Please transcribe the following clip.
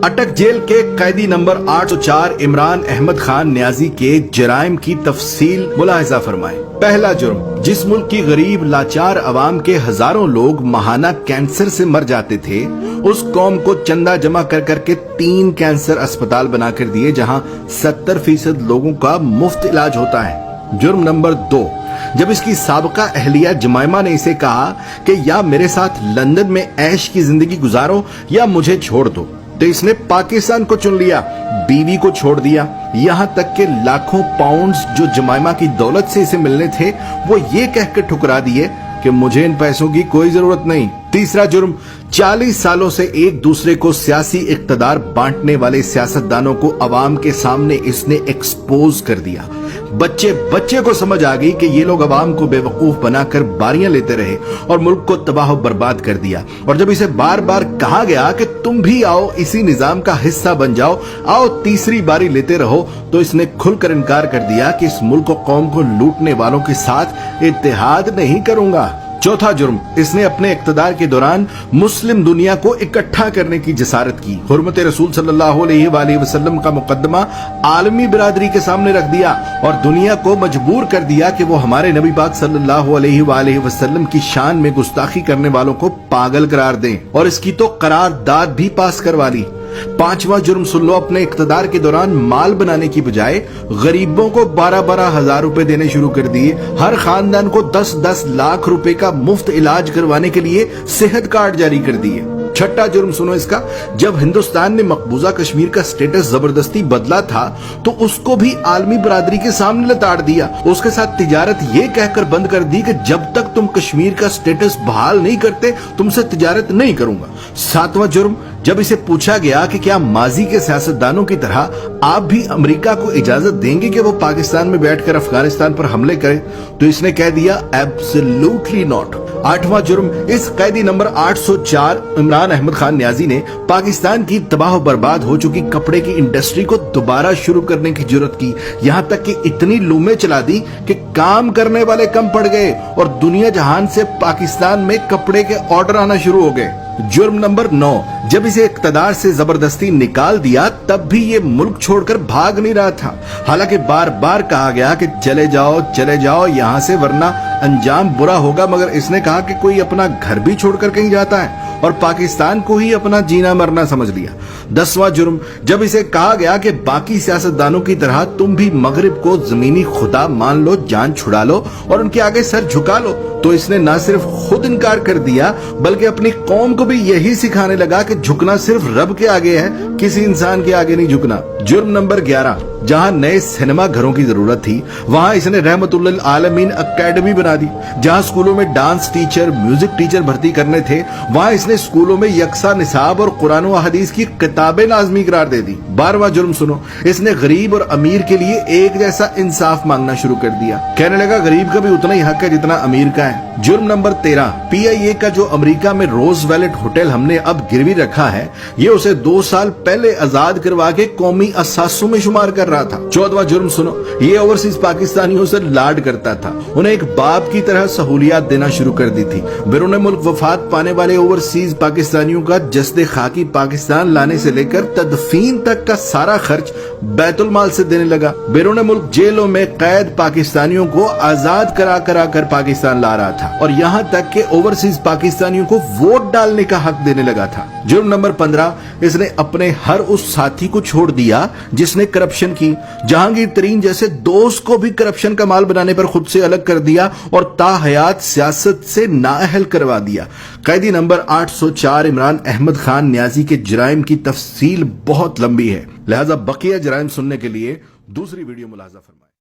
अटक जेल के कैदी नंबर 804 इमरान अहमद खान न्याजी के जराइम की तफसील मुलाहिजा फरमाएं। पहला जुर्म, जिस मुल्क की गरीब लाचार अवाम के हजारों लोग माहाना कैंसर से मर जाते थे, उस कौम को चंदा जमा कर करके 3 कैंसर अस्पताल बनाकर दिए जहां 70% लोगों का मुफ्त इलाज होता है। जुर्म नंबर 2, जब इसकी साबका अहलिया जमाइमा ने इसे कहा कि या मेरे साथ लंदन में ऐश की जिंदगी गुजारो या मुझे छोड़ दो, तो इसने पाकिस्तान को चुन लिया, बीवी को छोड़ दिया, यहाँ तक के लाखों पाउंड्स जो जमाइमा की दौलत से इसे मिलने थे वो ये कहकर ठुकरा दिए कि मुझे इन पैसों की कोई जरूरत नहीं। तीसरा जुर्म, 40 सालों से एक दूसरे को सियासी इक्तदार बांटने वाले सियासतदानों को अवाम के सामने इसने एक्सपोज कर दिया। बच्चे को समझ आ गई कि ये लोग अवाम को बेवकूफ बनाकर बारियां लेते रहे और मुल्क को तबाह बर्बाद कर दिया। और जब इसे बार बार कहा गया कि तुम भी आओ इसी निजाम का हिस्सा बन जाओ, आओ तीसरी बारी लेते रहो, तो इसने खुलकर इनकार कर दिया कि इस मुल्क और कौम को लूटने वालों के साथ इत्तेहाद नहीं करूंगा। चौथा जुर्म, इसने अपने इक्तदार के दौरान मुस्लिम दुनिया को इकट्ठा करने की जसारत की। हुर्मत रसूल सल्लल्लाहु अलैहि वसल्लम का मुकदमा आलमी बिरादरी के सामने रख दिया और दुनिया को मजबूर कर दिया कि वो हमारे नबी पाक सल्लल्लाहु अलैहि वसल्लम की शान में गुस्ताखी करने वालों को पागल करार दें, और इसकी तो करारदाद भी पास करवा ली। पांचवा जुर्म सुन लो, अपने इक्तदार के दौरान माल बनाने की बजाय गरीबों को 12-12 हजार रुपए देने शुरू कर दिए। हर खानदान को 10-10 लाख रुपए का मुफ्त इलाज करवाने के लिए सेहत कार्ड जारी कर दिए। छठा जुर्म सुनो इसका, जब हिंदुस्तान ने मकबूजा कश्मीर का स्टेटस जबरदस्ती बदला था तो उसको भी आलमी बरादरी के सामने लताड़ दिया। उसके साथ तिजारत ये कहकर बंद कर दी कि जब तक तुम कश्मीर का स्टेटस बहाल नहीं करते तुमसे तिजारत नहीं करूंगा। सातवां जुर्म, जब इसे पूछा गया कि क्या माजी के सियासतदानों की तरह आप भी अमेरिका को इजाजत देंगे कि वो पाकिस्तान में बैठकर अफगानिस्तान पर हमले करे, तो इसने कह दिया एब्सोल्युटली नॉट। आठवां जुर्म, इस कैदी नंबर 804 इमरान अहमद खान न्याजी ने पाकिस्तान की तबाह बर्बाद हो चुकी कपड़े की इंडस्ट्री को दोबारा शुरू करने की जुर्रत की। यहाँ तक कि इतनी लूमें चला दी कि काम करने वाले कम पड़ गए और दुनिया जहान से पाकिस्तान में कपड़े के ऑर्डर आना शुरू हो गए। जुर्म नंबर 9, जब इसे इक्तदार से जबरदस्ती निकाल दिया तब भी ये मुल्क छोड़कर भाग नहीं रहा था। हालांकि बार बार कहा गया कि चले जाओ यहाँ से वरना अंजाम बुरा होगा, मगर इसने कहा कि कोई अपना घर भी छोड़कर कहीं जाता है और पाकिस्तान को ही अपना जीना मरना समझ लिया। 10वां जुर्म, जब इसे कहा गया कि बाकी सियासतदानों की तरह तुम भी मगरिब को जमीनी खुदा मान लो, जान छुड़ा लो और उनके आगे सर झुका लो, तो इसने न सिर्फ खुद इनकार कर दिया बल्कि अपनी कौम को भी यही सिखाने लगा कि झुकना सिर्फ रब के आगे है, किसी इंसान के आगे नहीं झुकना। जुर्म नंबर 11, जहां नए सिनेमा घरों की जरूरत थी वहां इसने रहमतुल्लिल आलमीन एकेडमी बना दी। जहां स्कूलों में डांस टीचर, म्यूजिक टीचर भर्ती करने थे वहां इसने स्कूलों में यकसा निसाब और कुरान व हदीस की किताबें लाजमी करार दे दी। 12वां जुर्म सुनो, इसने गरीब और अमीर के लिए एक जैसा इंसाफ मांगना शुरू कर दिया। कहने लगा गरीब का भी उतना ही हक है जितना अमीर का है। जुर्म नंबर 13, PIA का जो अमेरिका में रोज वैलेट होटल हमने अब गिरवी रखा है, ये उसे 2 साल पहले आजाद करवा के कौमी असासों में शुमार कर रहा था। 14वां जुर्म सुनो, ये ओवरसीज पाकिस्तानियों से लाड करता था, उन्हें एक बाप की तरह सहूलियात देना शुरू कर दी थी। बैरून मुल्क वफात पाने वाले ओवरसीज पाकिस्तानियों का जस्दे खाकी पाकिस्तान लाने से लेकर तदफीन तक का सारा खर्च बैतुल माल से देने लगा। बैरून मुल्क जेलों में कैद पाकिस्तानियों को आजाद करा कर पाकिस्तान ला रहा था और यहाँ तक के ओवरसीज पाकिस्तानियों को वोट डालने का हक देने लगा था। जुर्म नंबर 15, इसने अपने हर उस साथी को छोड़ दिया जिसने करप्शन की। जहांगीर तरीन जैसे दोस्त को भी करप्शन का माल बनाने पर खुद से अलग कर दिया और ताहयात सियासत से नाअहल करवा दिया। कैदी नंबर 804 इमरान अहमद खान न्याजी के जराइम की तफसील बहुत लंबी है, लिहाजा बकिया जराइम सुनने के लिए दूसरी वीडियो मुलाहिजा फरमाएं।